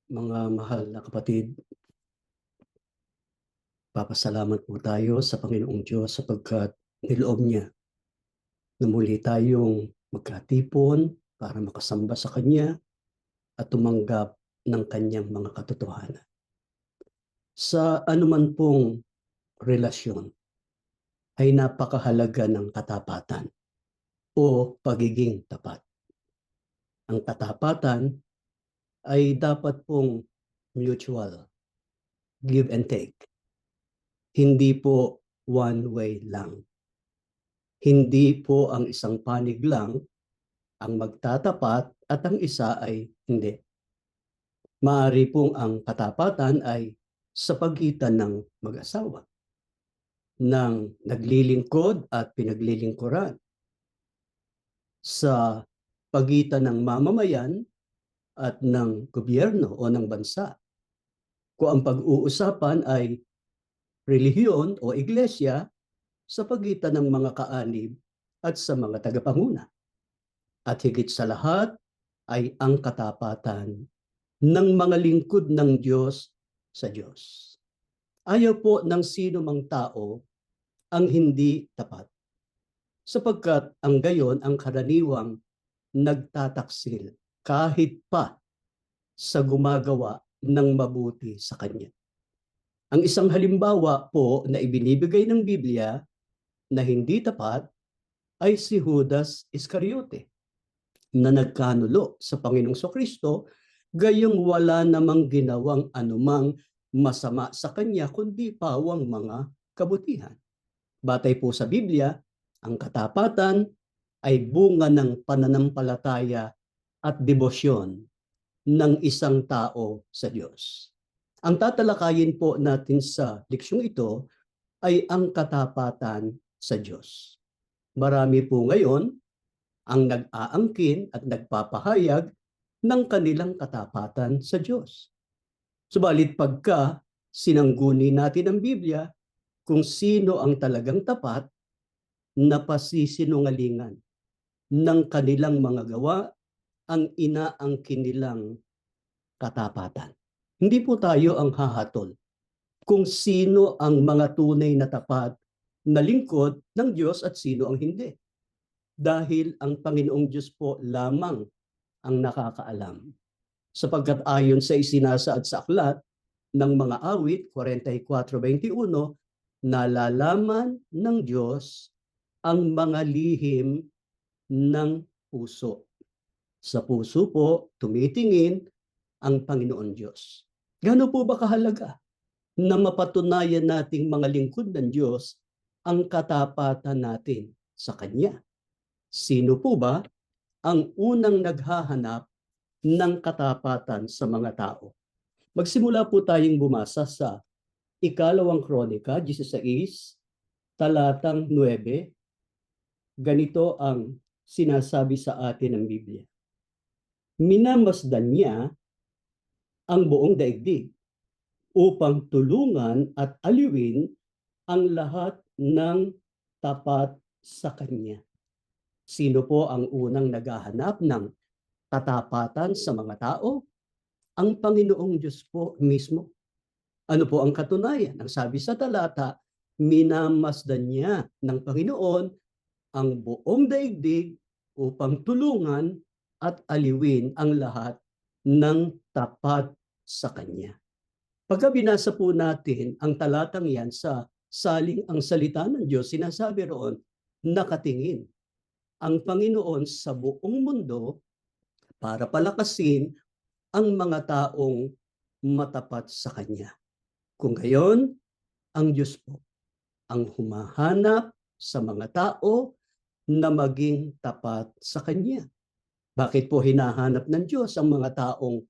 Mga mahal na kapatid, papasalamat po tayo sa Panginoong Diyos sapagkat niloob niya na muli tayong magkatipon para makasamba sa Kanya at tumanggap ng Kanyang mga katotohanan. Sa anuman pong relasyon ay napakahalaga ng katapatan o pagiging tapat. Ang katapatan ay dapat pong mutual, give and take. Hindi po one way lang. Hindi po ang isang panig lang ang magtatapat at ang isa ay hindi. Maaari pong ang katapatan ay sa pagitan ng mag-asawa, ng naglilingkod at pinaglilingkuran, sa pagitan ng mamamayan at ng gobyerno o ng bansa. Kung ang pag-uusapan ay relihiyon o iglesia, sa pagitan ng mga kaanib at sa mga tagapanguna. At higit sa lahat ay ang katapatan ng mga lingkod ng Diyos sa Diyos. Ayaw po ng sino mang tao ang hindi tapat, sapagkat ang gayon ang karaniwang nagtataksil kahit pa sa gumagawa ng mabuti sa Kanya. Ang isang halimbawa po na ibinibigay ng Biblia na hindi tapat ay si Judas Iscariote na nagkanulo sa Panginoong Kristo, gayong wala namang ginawang anumang masama sa kanya kundi pawang mga kabutihan. Batay po sa Biblia, ang katapatan ay bunga ng pananampalataya at debosyon ng isang tao sa Diyos. Ang tatalakayin po natin sa leksyong ito ay ang katapatan sa Diyos. Marami po ngayon ang nag-aangkin at nagpapahayag ng kanilang katapatan sa Diyos. Subalit pagka sinangguni natin ang Biblia, kung sino ang talagang tapat, napasisinungalingan ng kanilang mga gawa ang inaangkin nilang katapatan. Hindi po tayo ang hahatol kung sino ang mga tunay na tapat na lingkod ng Diyos at sino ang hindi. Dahil ang Panginoong Diyos po lamang ang nakakaalam. Sapagkat ayon sa isinasaad sa aklat ng mga awit 44:21, nalalaman ng Diyos ang mga lihim ng puso. Sa puso po, tumitingin ang Panginoon Diyos. Gaano po ba kahalaga na mapatunayan nating mga lingkod ng Diyos ang katapatan natin sa Kanya? Sino po ba ang unang naghahanap ng katapatan sa mga tao? Magsimula po tayong bumasa sa Ikalawang Kronika 16, talatang 9. Ganito ang sinasabi sa atin ng Biblia. Minamasdan niya ang buong daigdig upang tulungan at aliwin ang lahat ng tapat sa Kanya. Sino po ang unang naghahanap ng katapatan sa mga tao? Ang Panginoong Diyos po mismo. Ano po ang katunayan? Ang sabi sa talata, minamasdan niya ng Panginoon ang buong daigdig upang tulungan at aliwin ang lahat ng tapat sa Kanya. Pagka binasa po natin ang talatang yan sa saling ang salita ng Diyos, sinasabi roon, nakatingin ang Panginoon sa buong mundo para palakasin ang mga taong matapat sa Kanya. Kung gayon, ang Diyos po ang humahanap sa mga tao na maging tapat sa Kanya. Bakit po hinahanap ng Diyos ang mga taong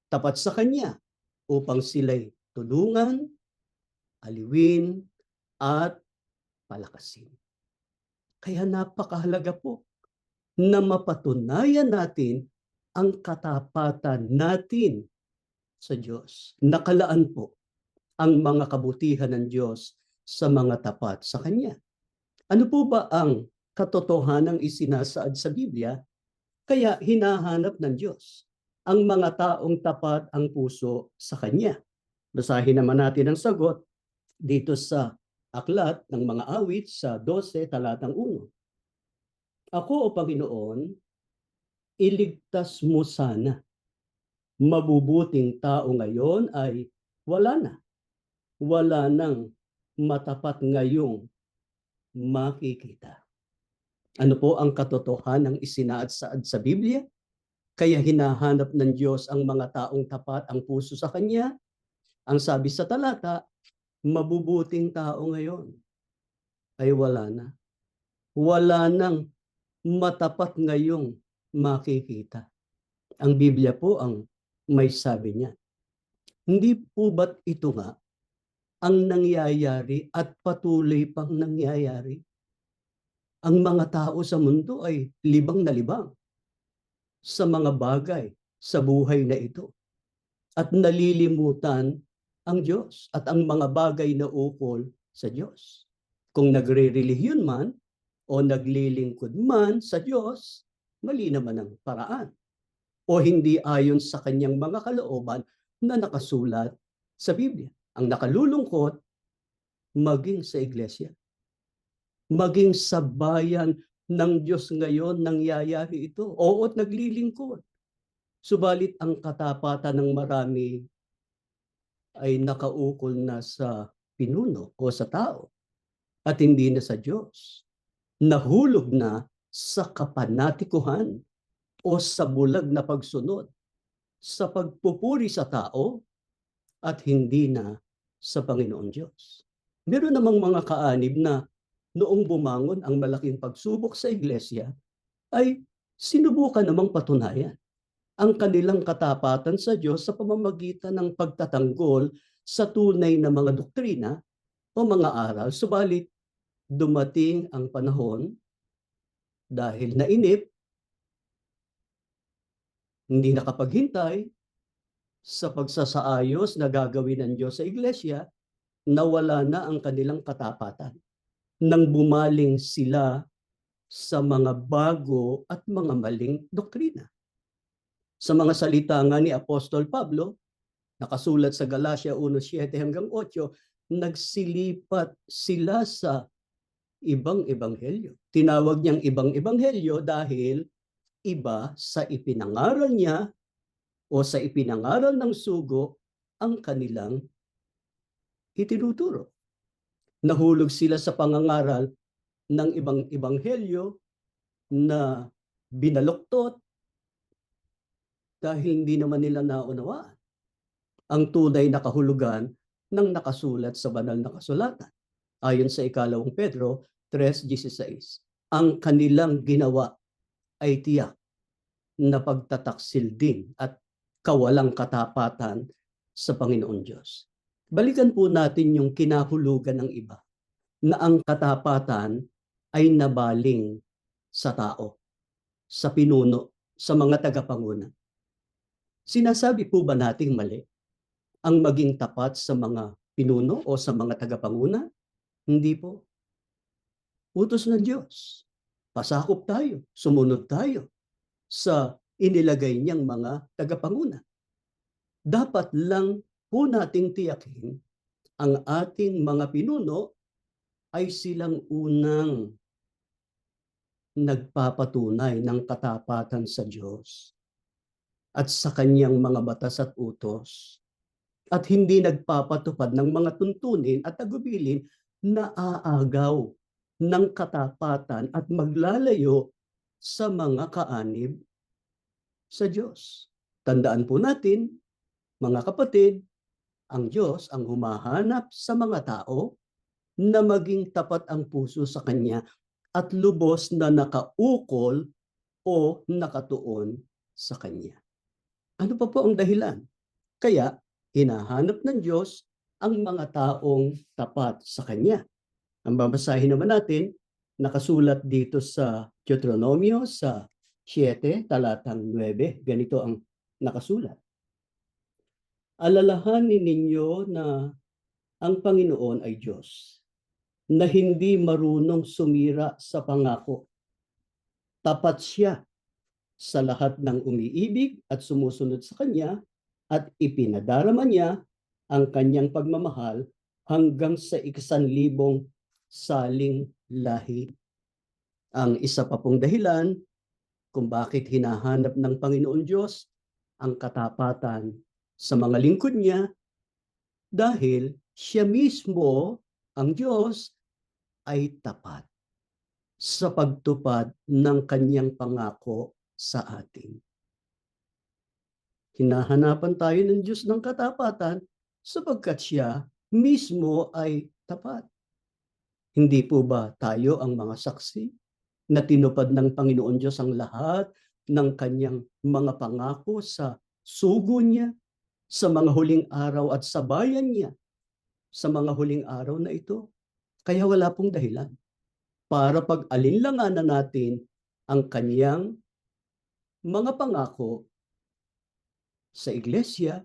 tapat sa Kanya? Upang sila'y tulungan, aliwin, at palakasin. Kaya napakahalaga po na mapatunayan natin ang katapatan natin sa Diyos. Nakalaan po ang mga kabutihan ng Diyos sa mga tapat sa Kanya. Ano po ba ang katotohanang isinasaad sa Biblia? Kaya hinahanap ng Diyos ang mga taong tapat ang puso sa Kanya. Basahin naman natin ang sagot dito sa Aklat ng Mga Awit sa 12, talatang 1. Ako, o Panginoon, iligtas mo sana. Mabubuting tao ngayon ay wala na. Wala nang matapat ngayong makikita. Ano po ang katotohanan ng isinaad sa Biblia? Kaya hinahanap ng Diyos ang mga taong tapat ang puso sa Kanya. Ang sabi sa talata, mabubuting tao ngayon ay wala na. Wala nang matapat ngayong makikita. Ang Biblia po ang may sabi niya. Hindi po ba't ito nga ang nangyayari at patuloy pang nangyayari? Ang mga tao sa mundo ay libang na libang sa mga bagay sa buhay na ito. At nalilimutan ang Diyos at ang mga bagay na ukol sa Diyos. Kung nagre-relihiyon man o naglilingkod man sa Diyos, mali naman ang paraan. O hindi ayon sa kanyang mga kalooban na nakasulat sa Biblia. Ang nakalulungkot, maging sa iglesia, maging sa bayan ng Diyos ngayon, nangyayari ito. Oo, naglilingkod. Subalit ang katapatan ng marami ay nakaukol na sa pinuno o sa tao at hindi na sa Diyos. Nahulog na sa kapanatikuhan o sa bulag na pagsunod, sa pagpupuri sa tao at hindi na sa Panginoon Diyos. Meron namang mga kaanib na noong bumangon ang malaking pagsubok sa iglesia ay sinubukan namang patunayan ang kanilang katapatan sa Diyos sa pamamagitan ng pagtatanggol sa tunay na mga doktrina o mga aral. Subalit, dumating ang panahon dahil nainip, hindi nakapaghintay sa pagsasaayos na gagawin ng Diyos sa iglesia, nawala na ang kanilang katapatan. Nang bumaling sila sa mga bago at mga maling doktrina. Sa mga salita nga ni Apostol Pablo, nakasulat sa Galatia 1:7 hanggang 8, nagsilipat sila sa ibang ebanghelyo. Tinawag niyang ibang ebanghelyo dahil iba sa ipinangaral niya o sa ipinangaral ng sugo ang kanilang itinuturo. Nahulog sila sa pangangaral ng ibang ebanghelyo na binaluktot dahil hindi naman nila naunawaan ang tunay na kahulugan ng nakasulat sa banal na kasulatan. Ayon sa ikalawang Pedro 3:16, ang kanilang ginawa ay tiyak na pagtataksil din at kawalang katapatan sa Panginoon Diyos. Balikan po natin yung kinahulugan ng iba na ang katapatan ay nabaling sa tao, sa pinuno, sa mga tagapanguna. Sinasabi po ba nating mali ang maging tapat sa mga pinuno o sa mga tagapanguna? Hindi po. Utos ng Diyos. Pasakop tayo, sumunod tayo sa inilagay niyang mga tagapanguna. Dapat lang po nating tiyakin ang ating mga pinuno ay silang unang nagpapatunay ng katapatan sa Diyos at sa kanyang mga batas at utos, at hindi nagpapatupad ng mga tuntunin at tagubilin na aagaw ng katapatan at maglalayo sa mga kaanib sa Diyos. Tandaan po natin, mga kapatid, ang Diyos ang humahanap sa mga tao na maging tapat ang puso sa Kanya at lubos na nakaukol o nakatuon sa Kanya. Ano pa po ang dahilan? Kaya, hinahanap ng Diyos ang mga taong tapat sa Kanya. Ang babasahin naman natin, nakasulat dito sa Deuteronomio sa 7, talatang 9. Ganito ang nakasulat. Alalahanin ninyo na ang Panginoon ay Diyos, na hindi marunong sumira sa pangako. Tapat siya sa lahat ng umiibig at sumusunod sa Kanya at ipinadarama niya ang Kanyang pagmamahal hanggang sa 1,000 saling lahi. Ang isa pa pong dahilan kung bakit hinahanap ng Panginoon Diyos ang katapatan sa mga lingkod niya dahil siya mismo, ang Diyos, ay tapat sa pagtupad ng kanyang pangako sa atin. Hinahanapan tayo ng Diyos ng katapatan sapagkat siya mismo ay tapat. Hindi po ba tayo ang mga saksi na tinupad ng Panginoon Diyos ang lahat ng kanyang mga pangako sa sugo niya, sa mga huling araw at sa bayan niya, sa mga huling araw na ito? Kaya wala pong dahilan para pag-alinlanganan natin ang kanyang mga pangako sa iglesia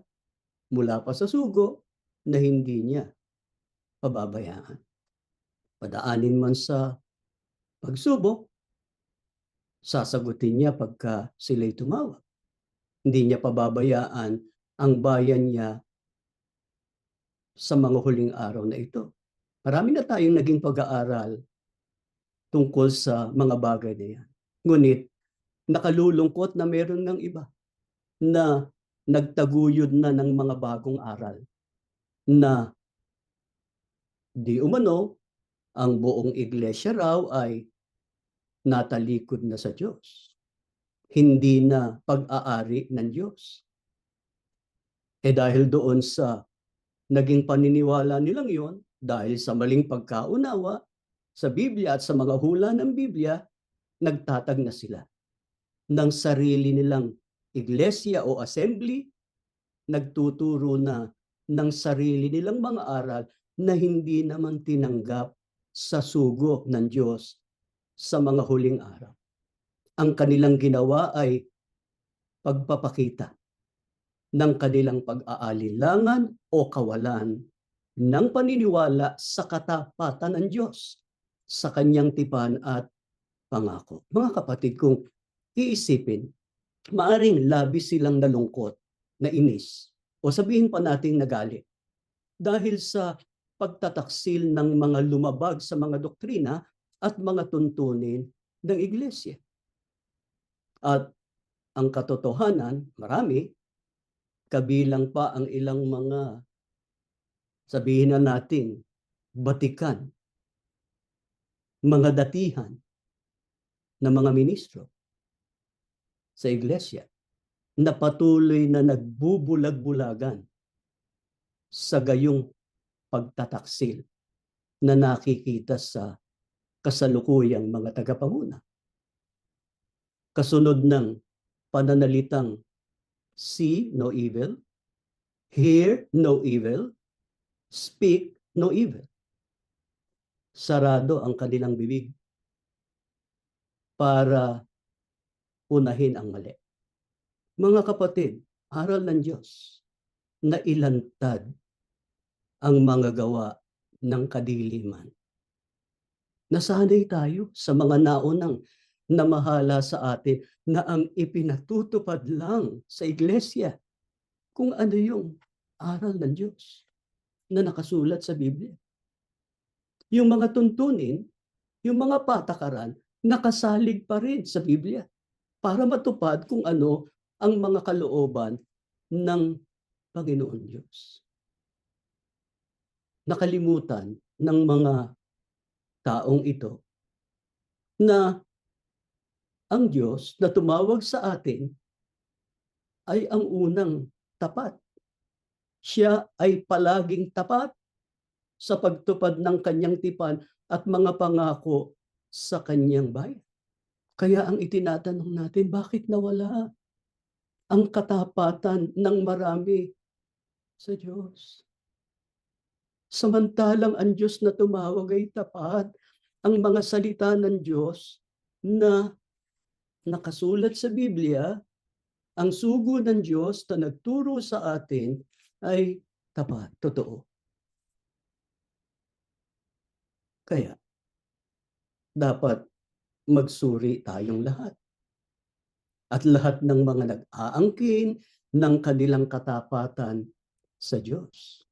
mula pa sa sugo na hindi niya pababayaan. Padaanin man sa pagsubok, sasagutin niya pagka sila'y tumawag. Hindi niya pababayaan ang bayan niya sa mga huling araw na ito. Marami na tayong naging pag-aaral tungkol sa mga bagay na yan. Ngunit nakalulungkot na meron ng iba na nagtaguyod na ng mga bagong aral na di umano ang buong iglesia raw ay natalikod na sa Diyos. Hindi na pag-aari ng Diyos. Dahil doon sa naging paniniwala nilang yon, dahil sa maling pagkaunawa sa Biblia at sa mga hula ng Biblia, nagtatag na sila ng sarili nilang iglesia o assembly, nagtuturo na ng sarili nilang mga aral na hindi naman tinanggap sa sugo ng Diyos sa mga huling araw. Ang kanilang ginawa ay pagpapakita ng kanilang pag-aalilangan o kawalan ng paniniwala sa katapatan ng Diyos sa kanyang tipan at pangako. Mga kapatid, kung iisipin, maaring labis silang nalungkot, nainis, o sabihin pa nating nagalit dahil sa pagtataksil ng mga lumabag sa mga doktrina at mga tuntunin ng iglesia. At ang katotohanan, marami, kabilang pa ang ilang mga, sabihin na natin, batikan, mga datihan na mga ministro sa iglesia na patuloy na nagbubulag-bulagan sa gayong pagtataksil na nakikita sa kasalukuyang mga tagapanguna. Kasunod ng pananalitang see no evil, hear no evil, speak no evil. Sarado ang kanilang bibig para unahin ang mali. Mga kapatid, aral ng Diyos na ilantad ang mga gawa ng kadiliman. Nasanay tayo sa mga naunang namahala sa atin na ang ipinatutupad lang sa iglesia kung ano yung aral ng Diyos na nakasulat sa Biblia. Yung mga tuntunin, yung mga patakaran, nakasalig pa rin sa Biblia para matupad kung ano ang mga kalooban ng Panginoon Diyos. Nakalimutan ng mga taong ito na ang Diyos na tumawag sa atin ay ang unang tapat. Siya ay palaging tapat sa pagtupad ng kanyang tipan at mga pangako sa kanyang bayan. Kaya ang itinatanong natin, bakit nawala ang katapatan ng marami sa Diyos? Samantalang ang Diyos na tumawag ay tapat, ang mga salita ng Diyos na nakasulat sa Biblia, ang sugo ng Diyos na nagturo sa atin ay tapat, totoo. Kaya dapat magsuri tayong lahat. at lahat ng mga nag-aangkin ng kanilang katapatan sa Diyos.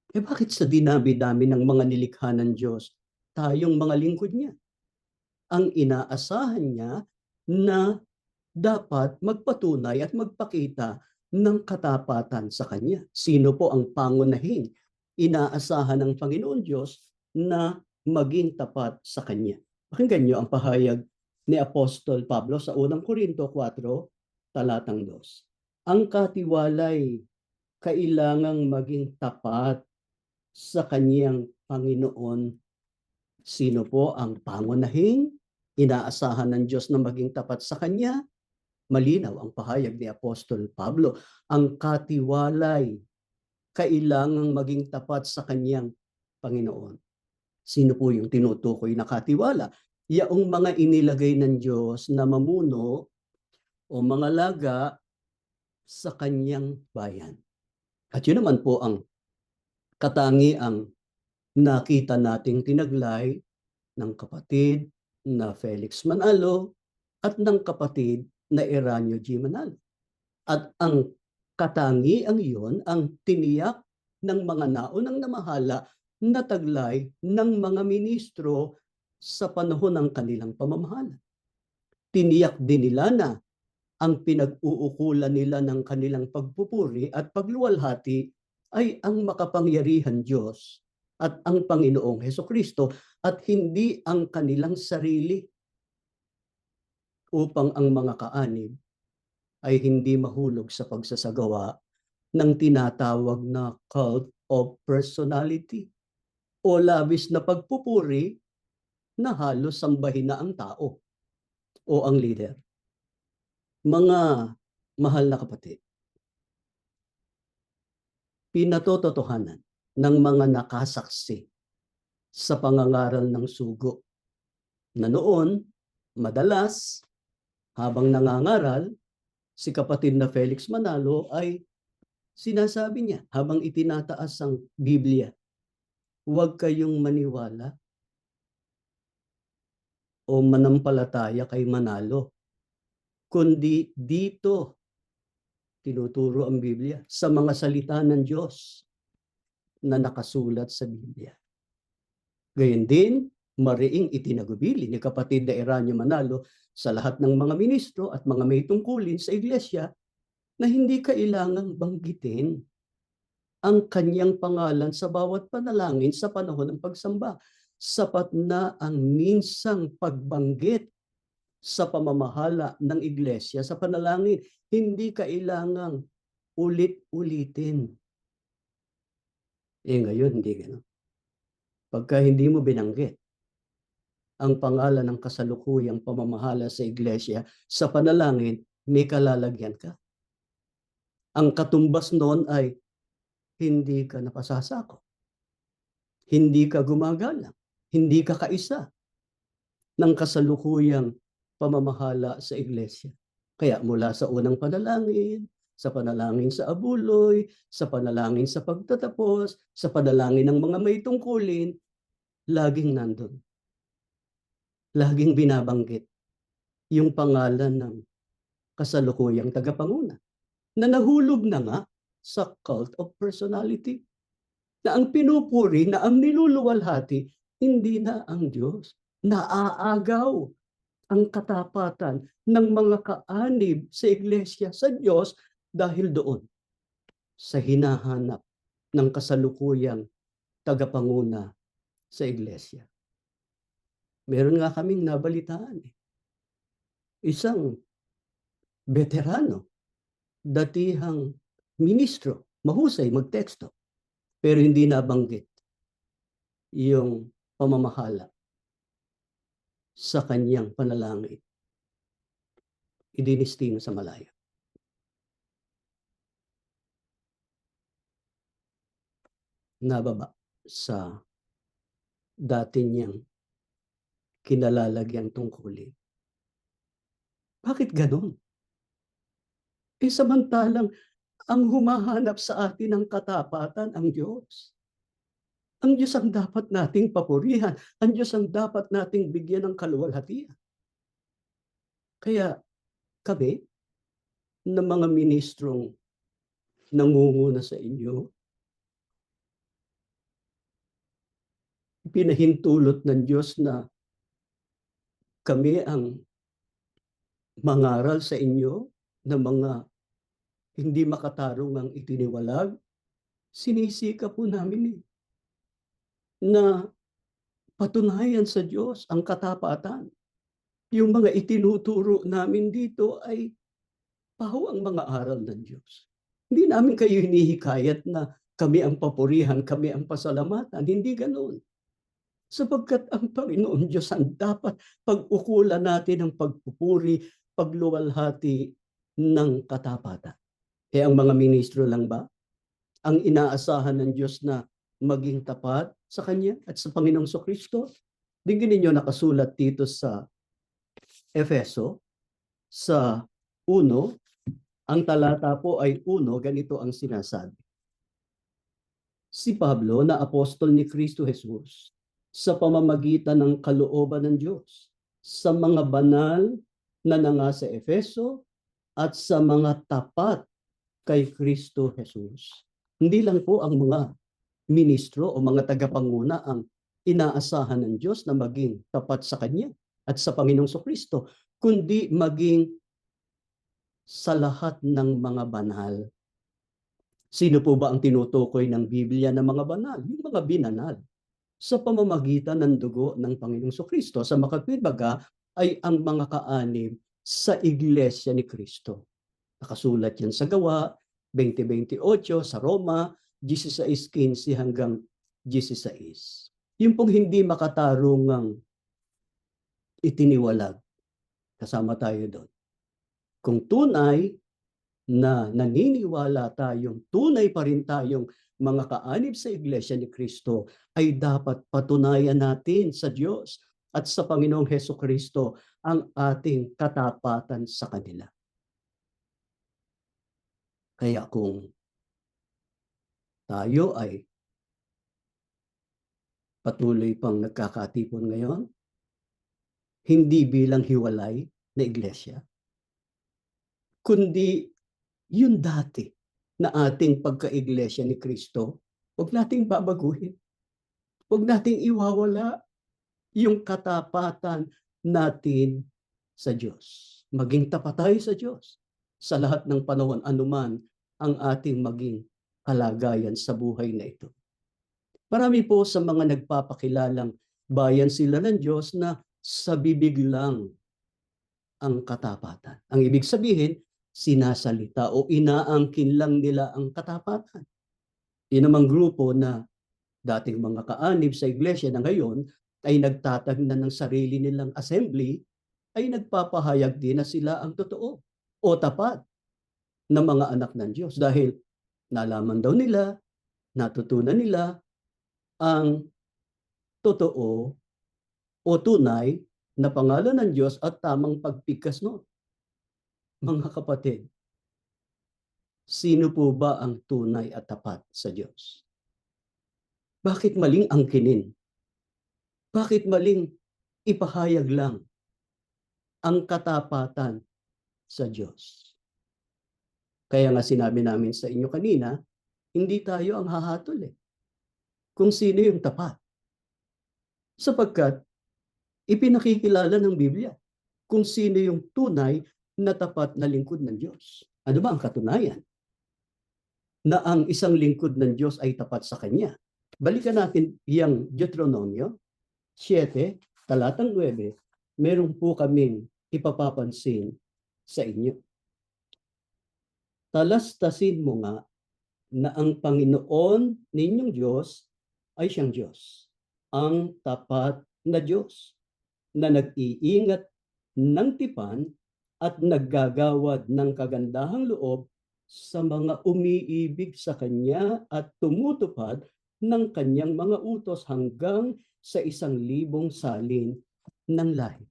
Bakit sa dinami-dami ng mga nilikha ng Diyos, tayong mga lingkod niya, ang inaasahan niya na dapat magpatunay at magpakita ng katapatan sa Kanya? Sino po ang pangunahing inaasahan ng Panginoon Diyos na maging tapat sa Kanya? Pakinggan niyo ang pahayag ni Apostol Pablo sa unang Korinto 4, talatang 2. Ang katiwalay kailangang maging tapat sa Kaniyang Panginoon. Sino po ang pangunahing inaasahan ng Diyos na maging tapat sa Kanya? Malinaw ang pahayag ni Apostol Pablo. Ang katiwalay kailangang maging tapat sa Kaniyang Panginoon. Sino po yung tinutukoy na katiwala? Yaong mga inilagay ng Diyos na mamuno o mga laga sa Kaniyang bayan. At yun naman po ang katangiang nakita nating tinaglay ng kapatid na Felix Manalo at ng kapatid na Eranio G. Manalo. At ang katangiang iyon ang tiniyak ng mga naunang namahala na taglay ng mga ministro sa panahon ng kanilang pamamahala. Tiniyak din nila na ang pinag-uukulan nila ng kanilang pagpupuri at pagluwalhati ay ang makapangyarihan Diyos at ang Panginoong Hesukristo at hindi ang kanilang sarili, upang ang mga kaanib ay hindi mahulog sa pagsasagawa ng tinatawag na cult of personality o labis na pagpupuri na halos sambahin na ang tao o ang leader. Mga mahal na kapatid, pinatototohanan ng mga nakasaksi sa pangangaral ng sugo na noon, madalas, habang nangangaral, si kapatid na Felix Manalo ay sinasabi niya habang itinataas ang Biblia, huwag kayong maniwala o manampalataya kay Manalo, kundi dito tinuturo ang Biblia sa mga salita ng Diyos na nakasulat sa Biblia. Gayon din, mariing itinagubili ni kapatid na Eranio Manalo sa lahat ng mga ministro at mga may tungkulin sa iglesia na hindi kailangang banggitin ang kanyang pangalan sa bawat panalangin sa panahon ng pagsamba. Sapat na ang minsang pagbanggit sa pamamahala ng iglesia sa panalangin. Hindi kailangang ulit-ulitin. Ngayon, hindi gano'n. Pagka hindi mo binanggit ang pangalan ng kasalukuyang pamamahala sa iglesia sa panalangin, may kalalagyan ka. Ang katumbas noon ay hindi ka napasasako. Hindi ka gumagala. Hindi ka kaisa ng kasalukuyang pamamahala sa iglesia. Kaya mula sa unang panalangin, sa panalangin sa abuloy, sa panalangin sa pagtatapos, sa panalangin ng mga may tungkulin, laging nandun. Laging binabanggit yung pangalan ng kasalukuyang tagapanguna na nahulog na nga sa cult of personality. Na ang pinupuri, na ang niluluwalhati, hindi na ang Diyos. Naaagaw ang katapatan ng mga kaanib sa iglesia sa Diyos dahil doon sa hinahanap ng kasalukuyang tagapanguna sa iglesia. Meron nga kaming nabalitaan. Isang veterano, datihang ministro, mahusay magteksto, pero hindi nabanggit yung pamamahala sa kanyang panalangin. Idinistino sa malaya. Nababa sa dati niyang kinalalagyang tungkulin. Bakit ganon? Samantalang ang humahanap sa atin ng katapatan ang Diyos. Ang Diyos ang dapat nating papurihan. Ang Diyos ang dapat nating bigyan ng kaluwalhatian. Kaya kami na mga ministrong nangunguna sa inyo, pinahintulot ng Diyos na kami ang mangaral sa inyo ng mga hindi makatarungang itiniwalag. Sinisika po namin na patunayan sa Diyos ang katapatan. Yung mga itinuturo namin dito ay paho ang mga aral ng Diyos. Hindi namin kayo hinihikayat na kami ang papurihan, kami ang pasalamatan. Hindi ganoon. Sapagkat ang Panginoon Diyos ang dapat pag-ukulan natin ng pagpupuri, pagluwalhati ng katapatan. Eh ang mga ministro lang ba ang inaasahan ng Diyos na maging tapat sa Kanya at sa Panginoong Kristo? Tingnan ninyo nakasulat dito sa Efeso, sa 1, ang talata po ay 1, ganito ang sinasabi. Si Pablo na apostol ni Kristo Jesus sa pamamagitan ng kalooban ng Diyos sa mga banal na nangasa Efeso at sa mga tapat kay Kristo Jesus. Hindi lang po ang mga ministro o mga tagapanguna ang inaasahan ng Diyos na maging tapat sa Kanya at sa Panginoong Kristo, kundi maging sa lahat ng mga banal. Sino po ba ang tinutukoy ng Biblia na mga banal? Yung mga binanal sa pamamagitan ng dugo ng Panginoong Kristo. Sa makatwibaga ay ang mga kaanib sa Iglesia ni Kristo. Nakasulat yan sa Gawa 20:28, sa Roma 16:15 hanggang 16. Yung pong hindi makatarungang itiniwalag, kasama tayo doon. Kung tunay na naniniwala tayong tunay pa rin tayong mga kaanib sa Iglesia ni Kristo, ay dapat patunayan natin sa Diyos at sa Panginoong Hesukristo ang ating katapatan sa kanila. Kaya kung tayo ay patuloy pang nagkakatipon ngayon, hindi bilang hiwalay na iglesia, kundi yung dati na ating pagka-iglesia ni Kristo, huwag nating babaguhin. Huwag nating iwawala yung katapatan natin sa Diyos. Maging tapat tayo sa Diyos sa lahat ng panahon, anuman ang ating maging kalagayan sa buhay na ito. Marami po sa mga nagpapakilalang bayan sila ng Diyos na sa bibig lang ang katapatan. Ang ibig sabihin, sinasalita o inaangkin lang nila ang katapatan. Yun namang grupo na dating mga kaanib sa iglesia na ngayon ay nagtatag na ng sarili nilang assembly, ay nagpapahayag din na sila ang totoo o tapat na mga anak ng Diyos. Dahil nalaman daw nila, natutunan nila ang totoo o tunay na pangalan ng Diyos at tamang pagpigkas noon. Mga kapatid, sino po ba ang tunay at tapat sa Diyos? Bakit maling angkinin? Bakit maling ipahayag lang ang katapatan sa Diyos? Kaya nga sinabi namin sa inyo kanina, hindi tayo ang hahatol kung sino yung tapat. Sapagkat ipinakikilala ng Biblia kung sino yung tunay na tapat na lingkod ng Diyos. Ano ba ang katunayan na ang isang lingkod ng Diyos ay tapat sa Kanya? Balikan natin yung Deuteronomio 7, talatang 9. Meron po kaming ipapapansin sa inyo. Talastasin mo nga na ang Panginoon ninyong Diyos ay siyang Diyos, ang tapat na Diyos, na nag-iingat ng tipan at naggagawad ng kagandahang loob sa mga umiibig sa Kanya at tumutupad ng Kanyang mga utos hanggang sa 1,000 salin ng lahi.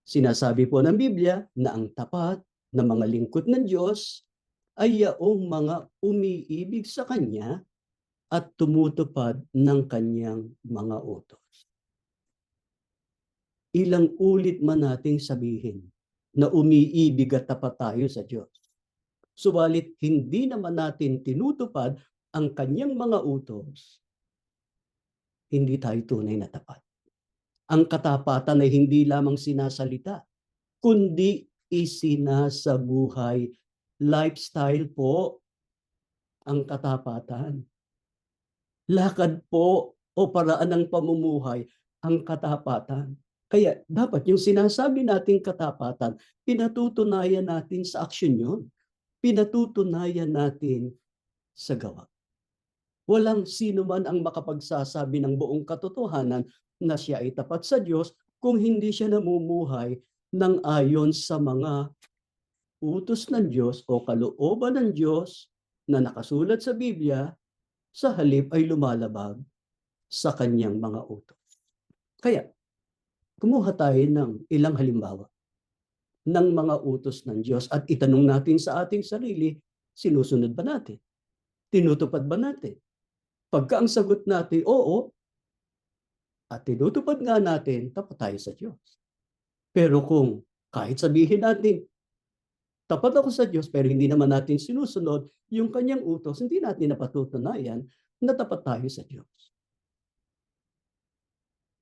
Sinasabi po ng Biblia na ang tapat na mga lingkod ng Diyos ay yaong mga umiibig sa Kanya at tumutupad ng Kanyang mga utos. Ilang ulit man nating sabihin na umiibig at tapat tayo sa Diyos. Subalit hindi naman natin tinutupad ang kanyang mga utos, hindi tayo tunay na tapat. Ang katapatan ay hindi lamang sinasalita, kundi isinasabuhay. Lifestyle po ang katapatan. Lakad po o paraan ng pamumuhay ang katapatan. Kaya dapat yung sinasabi nating katapatan, pinatutunayan natin sa aksyon yun. Pinatutunayan natin sa gawa. Walang sino man ang makapagsasabi ng buong katotohanan na siya ay tapat sa Diyos kung hindi siya namumuhay ng ayon sa mga utos ng Diyos o kalooban ng Diyos na nakasulat sa Biblia, sa halip ay lumalabag sa kanyang mga utos. Kaya, kumuha tayo ng ilang halimbawa ng mga utos ng Diyos at itanong natin sa ating sarili, sinusunod ba natin? Tinutupad ba natin? Pagka ang sagot natin, oo, at tinutupad nga natin, tapat tayo sa Diyos. Pero kung kahit sabihin natin, tapat ako sa Diyos, pero hindi naman natin sinusunod yung kanyang utos, hindi natin napatutunayan na tapat tayo sa Diyos.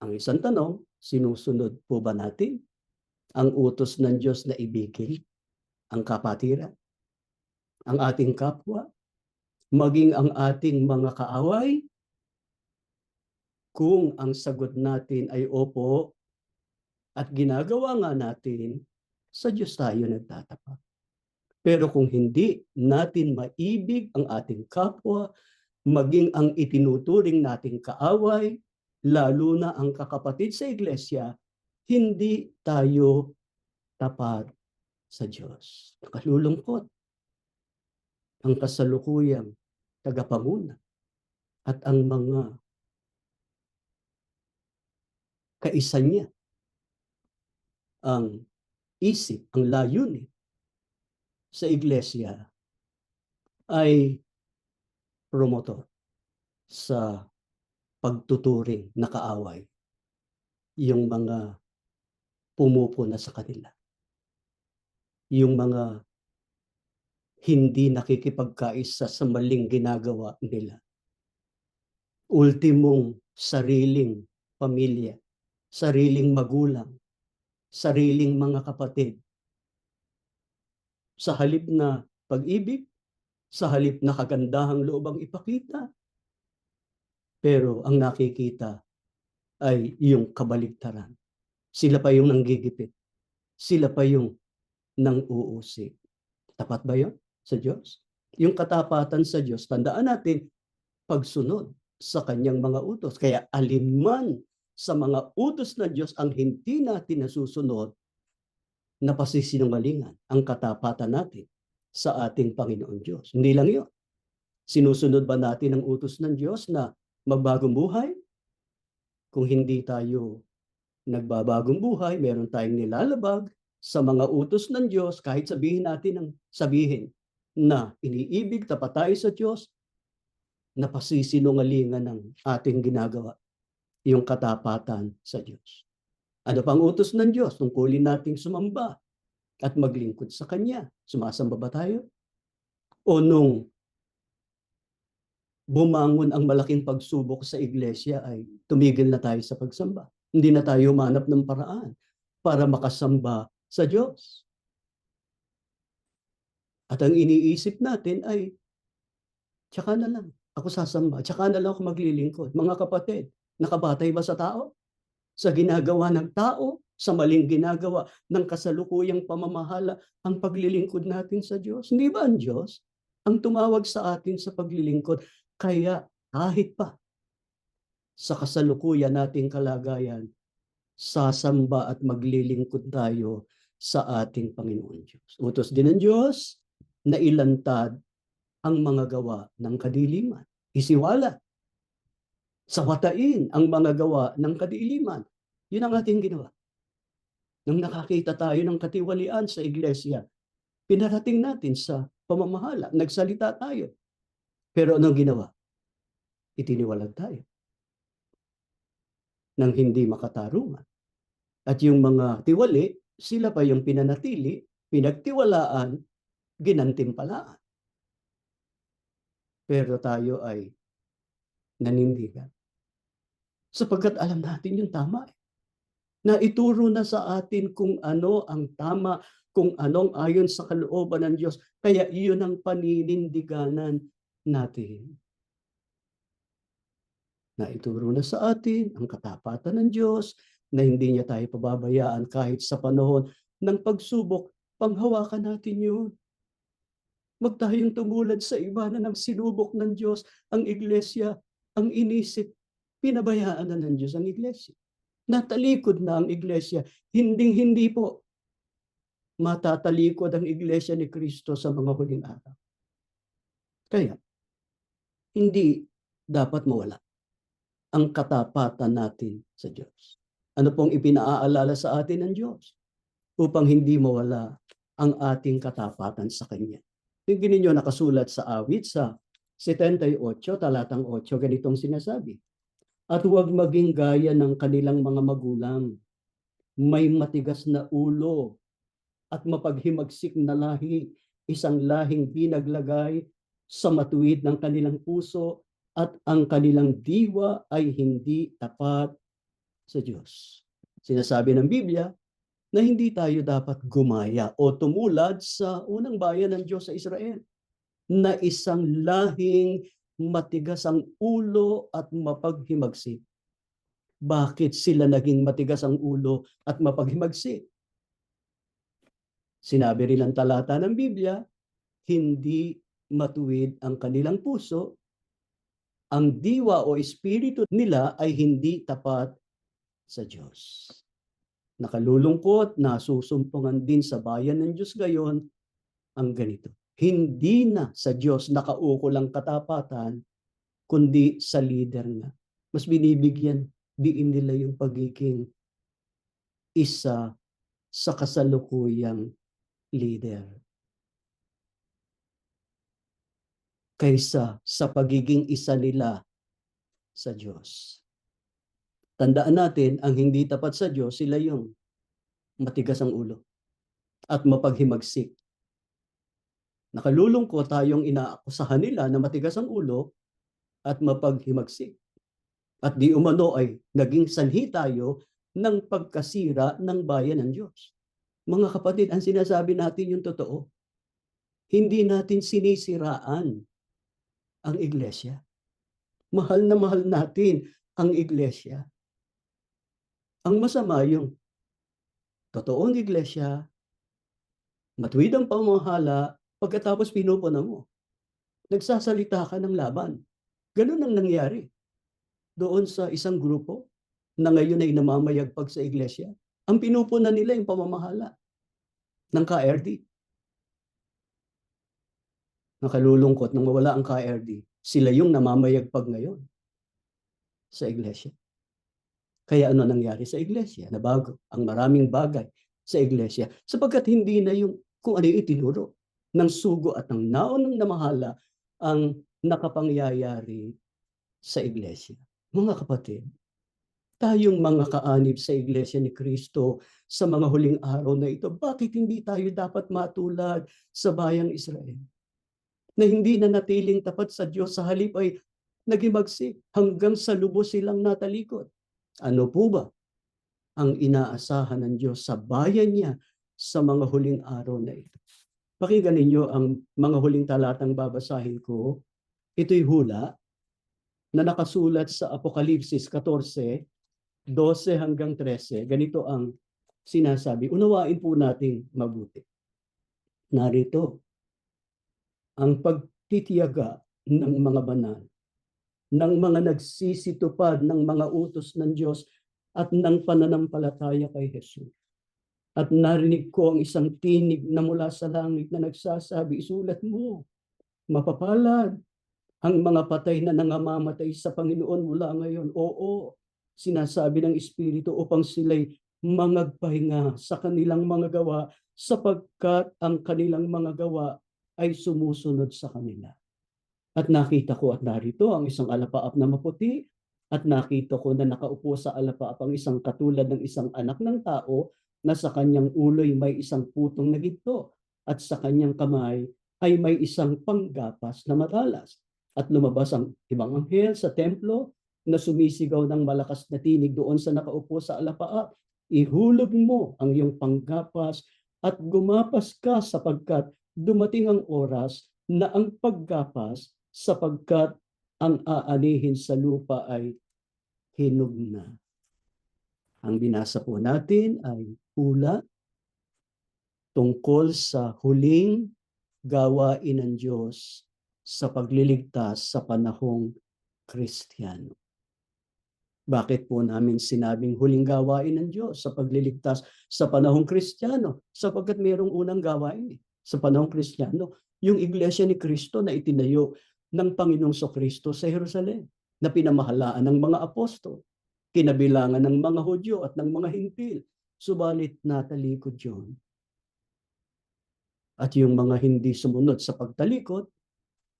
Ang isang tanong, sinusunod po ba natin ang utos ng Diyos na ibigin ang kapatiran, ang ating kapwa, maging ang ating mga kaaway? Kung ang sagot natin ay opo at ginagawa nga natin, sa Diyos tayo nagtatapat. Pero kung hindi natin maibig ang ating kapwa, maging ang itinuturing nating kaaway, lalo na ang kakapatid sa iglesia, hindi tayo tapat sa Diyos. Nakalulungkot ang kasalukuyang tagapanguna at ang mga kaisa niya, ang isip, ang layunin sa iglesia ay promotor sa pagtuturing na kaaway yung mga pumupuna sa kanila, yung mga hindi nakikipagkaisa sa maling ginagawa nila. Ultimong sariling pamilya, sariling magulang, sariling mga kapatid. Sa halip na pag-ibig, sa halip na kagandahang loob ang ipakita, pero ang nakikita ay yung kabaligtaran. Sila pa yung nanggigipit. Sila pa yung nang-uusig. Tapat ba yun sa Diyos? Yung katapatan sa Diyos, tandaan natin, pagsunod sa kanyang mga utos. Kaya alinman sa mga utos na Diyos ang hindi natin nasusunod, na pasisinungalingan ang katapatan natin sa ating Panginoon Diyos. Hindi lang yun. Sinusunod ba natin ang utos ng Diyos na magbagong buhay? Kung hindi tayo nagbabagong buhay, meron tayong nilalabag sa mga utos ng Diyos, kahit sabihin natin ng sabihin na iniibig, tapat tayo sa Diyos, na pasisinungalingan ng ating ginagawa, yung katapatan sa Diyos. Ano pang utos ng Diyos? Tungkulin nating sumamba at maglingkod sa Kanya. Sumasamba ba tayo? O nung bumangon ang malaking pagsubok sa iglesia ay tumigil na tayo sa pagsamba? Hindi na tayo humanap ng paraan para makasamba sa Diyos. At ang iniisip natin ay, tsaka na lang ako sasamba, tsaka na lang ako maglilingkod. Mga kapatid, nakabatay ba sa tao? Sa ginagawa ng tao, sa maling ginagawa ng kasalukuyang pamamahala, ang paglilingkod natin sa Diyos? Hindi ba ang Diyos ang tumawag sa atin sa paglilingkod? Kaya kahit pa sa kasalukuyan nating kalagayan, sasamba at maglilingkod tayo sa ating Panginoon Diyos. Utos din ng Diyos na ilantad ang mga gawa ng kadiliman. Isiwala. Sawatain ang mga gawa ng kadiliman. Yun ang ating ginawa. Nang nakakita tayo ng katiwalian sa iglesia, pinarating natin sa pamamahala. Nagsalita tayo. Pero anong ginawa? Itiniwalag tayo ng hindi makatarungan. At yung mga tiwali, Sila pa yung pinanatili, pinagtiwalaan, ginantimpalaan. Pero tayo ay nanindigan. Sapagkat alam natin yung tama. Na ituro na sa atin kung ano ang tama, kung anong ayon sa kalooban ng Diyos. Kaya iyon ang paninindiganan natin. Na ituro na sa atin ang katapatan ng Diyos, na hindi niya tayo pababayaan kahit sa panahon ng pagsubok, panghawakan natin yun. Huwag tayong tumulad sa iba na nang sinubok ng Diyos ang iglesia, ang inisip, pinabayaan na ng Diyos ang iglesia. Natalikod na ang iglesia. Hinding-hindi po matatalikod ang iglesia ni Kristo sa mga huling araw. Kaya, hindi dapat mawala ang katapatan natin sa Diyos. Ano pong ipinaaalala sa atin ng Diyos? Upang hindi mawala ang ating katapatan sa Kanya. Tingnan ninyo nakasulat sa awit sa 78, talatang 8, ganitong sinasabi. At huwag maging gaya ng kanilang mga magulang, may matigas na ulo at mapaghimagsik na lahi, isang lahing binaglagay sa matuwid ng kanilang puso at ang kanilang diwa ay hindi tapat sa Diyos. Sinasabi ng Biblia na hindi tayo dapat gumaya o tumulad sa unang bayan ng Diyos sa Israel, na isang lahing matigas ang ulo at mapaghimagsik. Bakit sila naging matigas ang ulo at mapaghimagsik? Sinabi rin ang talata ng Biblia, hindi matuwid ang kanilang puso, ang diwa o espiritu nila ay hindi tapat sa Diyos. Nakalulungkot, nasusumpungan din sa bayan ng Diyos gayon ang ganito. Hindi na sa Diyos nakaukol ang katapatan, kundi sa leader na. Mas binibigyan diin nila yung pagiging isa sa kasalukuyang leader kaysa sa pagiging isa nila sa Diyos. Tandaan natin, ang hindi tapat sa Diyos, sila yung matigas ang ulo at mapaghimagsik. Nakalulungkot tayong inaakusahan nila na matigas ang ulo at mapaghimagsik. At di umano ay naging sanhi tayo ng pagkasira ng bayan ng Diyos. Mga kapatid, ang sinasabi natin yung totoo. Hindi natin sinisiraan ang iglesia. Mahal na mahal natin ang iglesia. Ang masama yung totoong iglesia, matuwid ang pamamahala, pagkatapos pinupuna mo. Nagsasalita ka ng laban. Ganun ang nangyari doon sa isang grupo na ngayon ay namamayagpag sa iglesia. Ang pinupunan nila yung pamamahala ng KRD. Nakalulungkot nang mawala ang KRD, sila yung namamayagpag ngayon sa iglesia. Kaya ano nangyari sa iglesia? Nabago ang maraming bagay sa iglesia sapagkat hindi na yung kung ano yung itinuro ng sugo at ng naunang namahala ang nakapangyayari sa iglesia. Mga kapatid, tayong mga kaanib sa iglesia ni Kristo sa mga huling araw na ito, bakit hindi tayo dapat matulad sa bayang Israel? Na hindi na natiling tapat sa Diyos, sa halip ay nagimagsik hanggang sa lubos silang natalikod. Ano po ba ang inaasahan ng Diyos sa bayan niya sa mga huling araw na ito? Pakinggan ninyo ang mga huling talatang babasahin ko. Ito'y hula na nakasulat sa Apokalipsis 14, 12 hanggang 13. Ganito ang sinasabi. Unawain po natin mabuti. Narito ang pagtitiyaga ng mga banal, ng mga nagsisitupad ng mga utos ng Diyos at ng pananampalataya kay Jesus. At narinig ko ang isang tinig na mula sa langit na nagsasabi, isulat mo, mapapalad ang mga patay na nangamamatay sa Panginoon mula ngayon. Oo, sinasabi ng Espiritu upang sila'y mangagpahinga sa kanilang mga gawa sapagkat ang kanilang mga gawa ay sumusunod sa kanila. At nakita ko at narito ang isang alapaap na maputi at nakita ko na nakaupo sa alapaap ang isang katulad ng isang anak ng tao na sa kanyang ulo'y may isang putong na ginto at sa kanyang kamay ay may isang panggapas na matalas. At lumabas ang ibang anghel sa templo na sumisigaw ng malakas na tinig doon sa nakaupo sa alapaa. Ihulog mo ang iyong panggapas at gumapas ka sapagkat dumating ang oras na ang paggapas sapagkat ang aanihin sa lupa ay hinog na. Ang binasa po natin ay hula tungkol sa huling gawain ng Diyos sa pagliligtas sa panahong Kristiyano. Bakit po namin sinabing huling gawain ng Diyos sa pagliligtas sa panahong Kristiyano? Sapagkat mayroong unang gawain sa panahong Kristiyano, yung Iglesia ni Kristo na itinayo ng Panginoong Kristo sa Jerusalem, na pinamahalaan ng mga apostol, kinabilangan ng mga Hudyo at ng mga Hintil. Subalit natalikod yun. At yung mga hindi sumunod sa pagtalikod,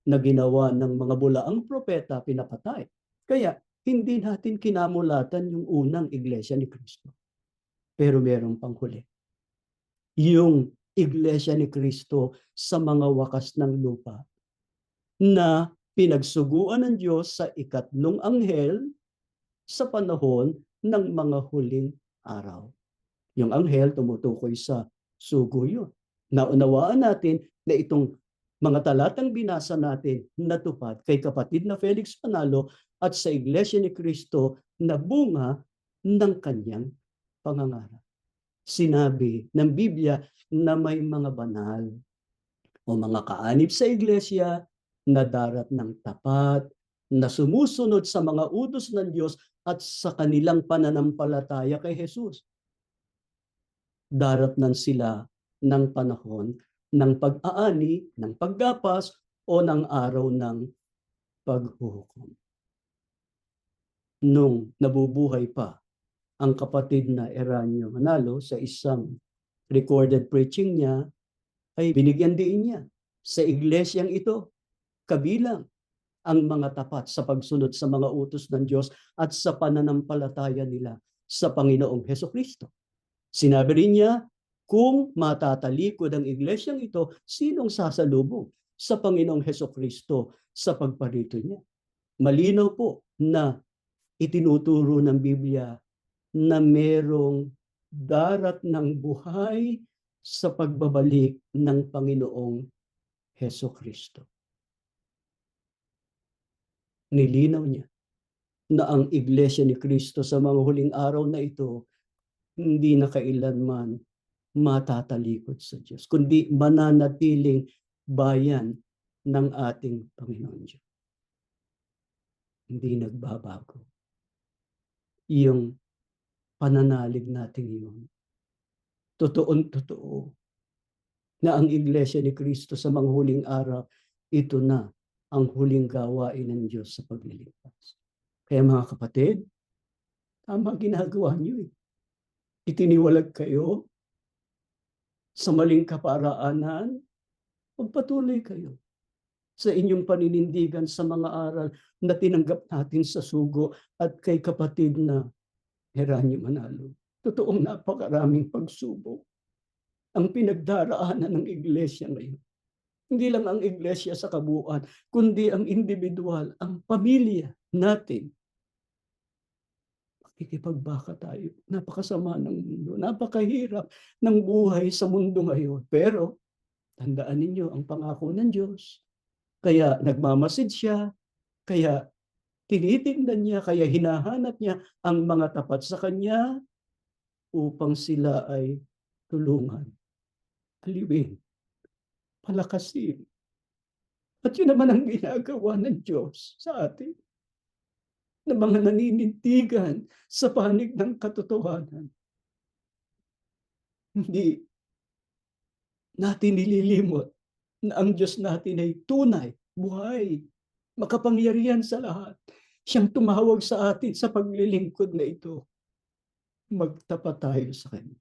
na ginawa ng mga bulaang propeta, pinapatay. Kaya hindi natin kinamulatan yung unang Iglesia ni Kristo. Pero merong panghuli. Yung Iglesia ni Kristo sa mga wakas ng lupa na pinagsuguan ng Diyos sa ikatlong anghel sa panahon ng mga huling araw. Yung anghel tumutukoy sa sugo yun. Naunawaan natin na itong mga talatang binasa natin natupad kay kapatid na Felix Manalo at sa Iglesia ni Kristo na bunga ng kanyang pangangaral. Sinabi ng Biblia na may mga banal o mga kaanib sa Iglesia na darat ng tapat, na sumusunod sa mga utos ng Diyos at sa kanilang pananampalataya kay Jesus. Daratnan sila ng panahon ng pag-aani, ng paggapas, o ng araw ng paghuhukom. Nung nabubuhay pa ang kapatid na Eranio Manalo sa isang recorded preaching niya, ay binigyan din niya sa iglesyang ito, kabilang ang mga tapat sa pagsunod sa mga utos ng Diyos at sa pananampalataya nila sa Panginoong Hesukristo. Sinabi rin niya, kung matatalikod ang iglesyang ito, sinong sasalubong sa Panginoong Hesukristo sa pagparito niya? Malinaw po na itinuturo ng Biblia na merong darat ng buhay sa pagbabalik ng Panginoong Hesukristo. Nilinaw niya na ang iglesia ni Kristo sa mga huling araw na ito hindi na kailanman matatalikod sa Diyos, kundi mananatiling bayan ng ating Panginoon Diyos. Hindi nagbabago. Yung pananalig natin yun. Totoong-totoo na ang iglesia ni Kristo sa mga huling araw, ito na ang huling gawain ng Diyos sa pagliligtas. Kaya mga kapatid, tama ginagawa niyo eh. Itiniwalag kayo sa maling kaparaanan, magpatuloy kayo sa inyong paninindigan sa mga aral na tinanggap natin sa sugo at kay kapatid na Eranio Manalo. Totoong napakaraming pagsubok ang pinagdaraanan ng iglesia ngayon. Hindi lang ang iglesia sa kabuuan, kundi ang individual, ang pamilya natin. Ikipagbaka tayo. Napakasama ng mundo. Napakahirap ng buhay sa mundo ngayon. Pero, tandaan ninyo ang pangako ng Diyos. Kaya nagmamasid siya. Kaya tinitingnan niya. Kaya hinahanap niya ang mga tapat sa Kanya upang sila ay tulungan, aliwin, palakasin. At yun naman ang ginagawa ng Diyos sa atin, na mga naninindigan sa panig ng katotohanan. Hindi natin nililimot na ang Diyos natin ay tunay, buhay, makapangyarihan sa lahat. Siyang tumawag sa atin sa paglilingkod na ito. Magtapat tayo sa Kanya.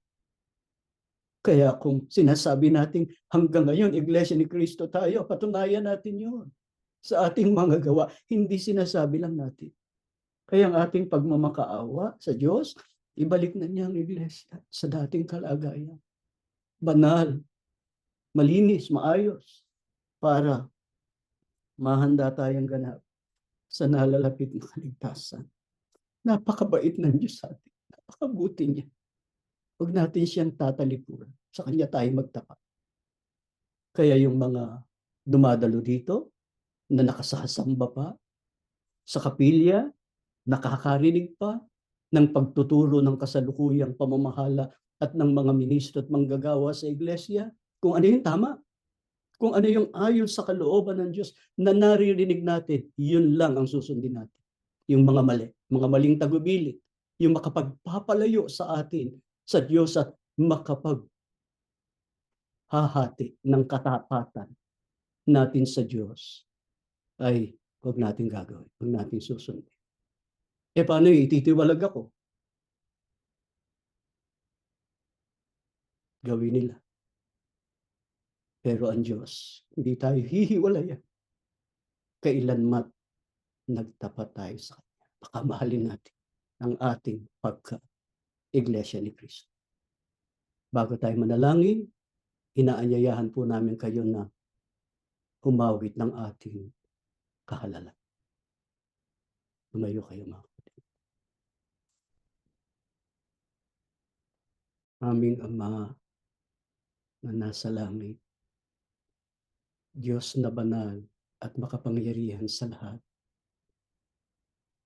Kaya kung sinasabi natin hanggang ngayon, Iglesia ni Kristo tayo, patunayan natin yun sa ating mga gawa. Hindi sinasabi lang natin. Kaya ang ating pagmamakaawa sa Diyos, Ibalik na niya ang iglesia sa dating kalagayan. Banal, malinis, maayos, para mahanda tayong ganap sa nalalapit na kaligtasan. Napakabait ng Diyos sa atin. Napakabuti niya. Huwag natin siyang tatalikuran. Sa Kanya tayo magtapat. Kaya yung mga dumadalo dito, na nakasasamba pa, sa kapilya, nakakarinig pa ng pagtuturo ng kasalukuyang pamamahala at ng mga ministro at manggagawa sa iglesia, kung ano yung tama, kung ano yung ayon sa kalooban ng Diyos na naririnig natin, yun lang ang susundin natin. Yung mga mali, mga maling tagubilin, yung makapagpapalayo sa atin sa Diyos at makapaghahati ng katapatan natin sa Diyos, ay huwag natin gagawin, huwag natin susundin. Paano yung ititiwalag ako? Gawin nila. Pero ang Diyos, hindi tayo hihiwalayan kailanmat nagtapat tayo sa Kanya. Pakamahalin natin ang ating pagka-iglesia ni Kristo. Bago tayo manalangin, inaanyayahan po namin kayo na humawit ng ating kahalalan. Tumayo kayo mga kapatid. Aming Ama na nasa langit, Diyos na banal at makapangyarihan sa lahat,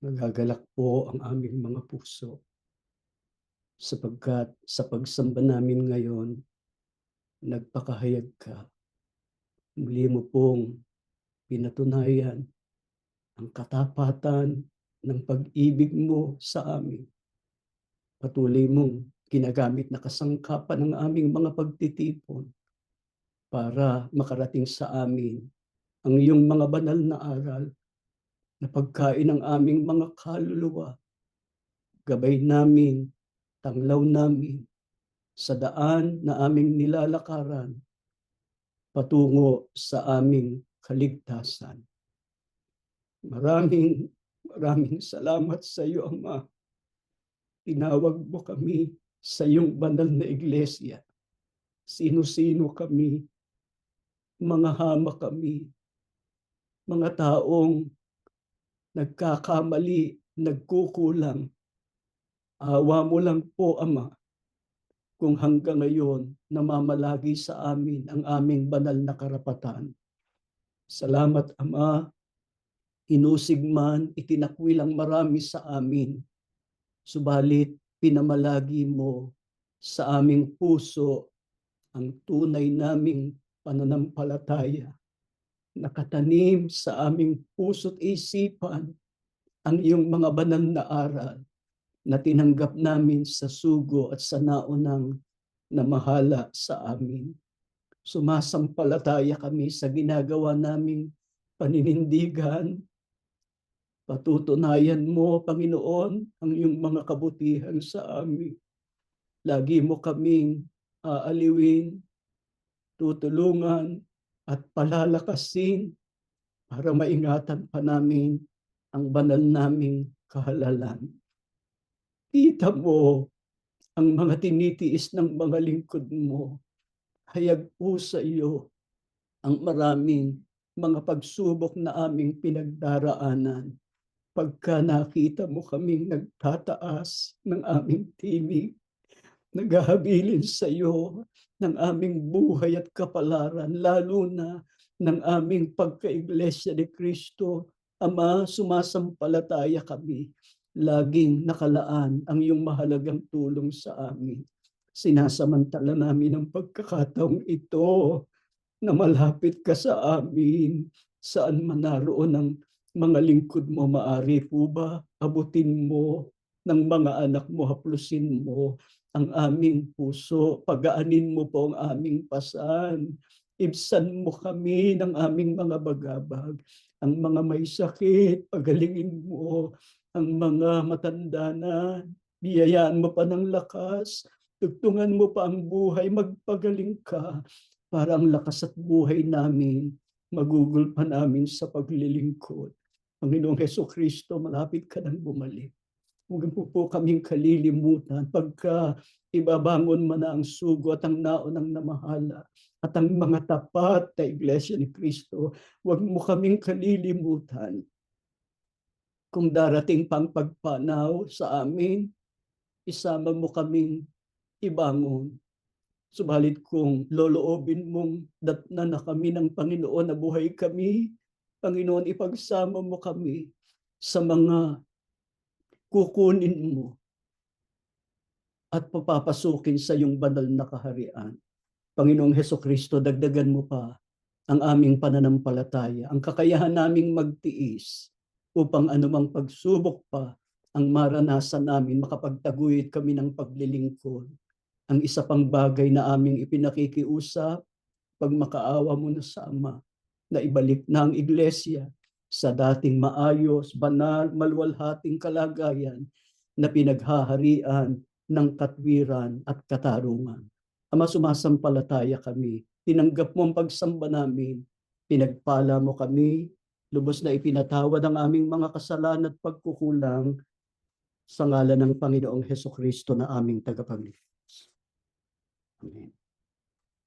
nagagalak po ang aming mga puso sapagkat sa pagsamba namin ngayon, nagpakahayag ka. Muli mo pong pinatunayan ang katapatan ng pag-ibig mo sa amin. Patuloy mong ginagamit na kasangkapan ng aming mga pagtitipon para makarating sa amin ang iyong mga banal na aral na pagkain ng aming mga kaluluwa. Gabay namin, tanglaw namin sa daan na aming nilalakaran patungo sa aming kaligtasan. Maraming salamat sa iyo, Ama. Tinawag mo kami sa iyong banal na iglesia. Sino-sino kami, mga hama kami, mga taong nagkakamali, nagkukulang. Awa mo lang po, Ama, kung hanggang ngayon namamalagi sa amin ang aming banal na karapatan. Salamat, Ama, inusig man, itinakwil ang marami sa amin. Subalit, pinamalagi mo sa aming puso ang tunay naming pananampalataya. Nakatanim sa aming puso't isipan ang iyong mga banal na aral na tinanggap namin sa sugo at sa naunang namahala sa amin. Sumasampalataya kami sa ginagawa naming paninindigan. Patutunayan mo, Panginoon, ang iyong mga kabutihan sa amin. Lagi mo kaming aaliwin, tutulungan, at palalakasin para maingatan pa namin ang banal naming kahalalan. Kita mo ang mga tinitiis ng mga lingkod mo. Hayag po sa iyo ang maraming mga pagsubok na aming pinagdaraanan. Pagka nakita mo kaming nagtataas ng aming tinig, naghahabilin sa iyo ng aming buhay at kapalaran, lalo na ng aming pagka-iglesia ni Kristo. Ama, sumasampalataya kami. Laging nakalaan ang iyong mahalagang tulong sa amin. Sinasamantala namin ang pagkakataong ito na malapit ka sa amin. Saan man naroon ang mga lingkod mo, maari po ba abutin mo ng mga anak mo, haplusin mo ang aming puso, pagaanin mo po ang aming pasan, ibsan mo kami ng aming mga bagabag, ang mga may sakit, pagalingin mo, ang mga matanda na, biyayaan mo pa ng lakas, tugtungan mo pa ang buhay, magpagaling ka, para ang lakas at buhay namin, magugol pa namin sa paglilingkod. Panginoong Hesukristo, malapit ka nang bumalik. Huwag mo po kaming kalilimutan pagka ibabangon man na ang sugo at ang naunang namahala at ang mga tapat na Iglesia ni Cristo. Huwag mo kaming kalilimutan. Kung darating pang pagpanaw sa amin, isama mo kaming ibangon. Subalit kung loloobin mong datnan na kami ng Panginoon na buhay kami, Panginoon, ipagsama mo kami sa mga kukunin mo at papapasukin sa iyong banal na kaharian. Panginoong Hesukristo, dagdagan mo pa ang aming pananampalataya, ang kakayahan naming magtiis upang anumang pagsubok pa ang maranasan namin, makapagtaguyod kami ng paglilingkod. Ang isa pang bagay na aming ipinakikiusap, pag makaawa mo na sa Ama, na ibalik na ang Iglesia sa dating maayos, banal, maluwalhating kalagayan na pinaghaharian ng katwiran at katarungan. Ama, sumasampalataya kami. Tinanggap mo ang pagsamba namin. Pinagpala mo kami. Lubos na ipinatawad ang aming mga kasalanan at pagkukulang sa ngalan ng Panginoong Hesukristo na aming tagapagligtas. Amen.